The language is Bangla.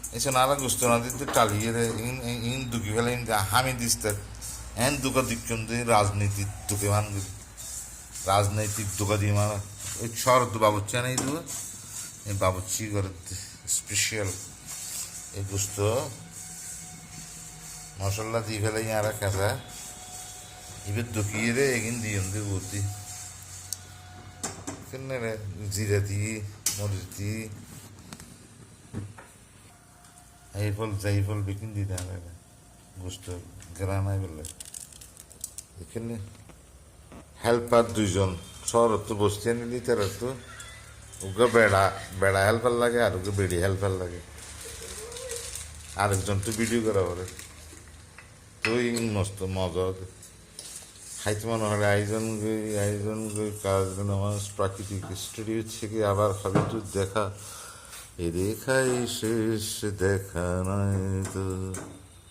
Eso nada gusto na দিতে টালিয়ে ইন দুকি ফেলে ইন হামি দিস্তে এন দুকা দিকচন্দি রাজনৈতিক দুকা দিয়ে মানে ওই শরৎ বাবুচ্চি না এই দুয়া এই বাবুচ্চি করে স্পেশাল এই গুস্ত মশলা দিয়ে ফেলে ইয়ারা কাঁচা এবার দুকিয়ে রে এগিন দিয়ে বুদ্ধি কেন রে জিরা দিয়ে মরিচ দিয়ে জাইফল বিকিন দিতে হবে গোস্ত গ্রানায় বলে এখানে হেল্পার দুইজন শহর তো বসতে নিলি তারা তো ওকে বেড়া হেল্পার লাগে আর ওকে বেড়ি হেল্পার লাগে আরেকজন তো ভিডিও করা পরে তো মস্ত মজা খাইতে মনে হয় আয়োজন কাজ আমার প্রাকৃতিক স্টুডিও থেকে আবার খালি তো দেখা এ দেখাই শেষ দেখা নয় তো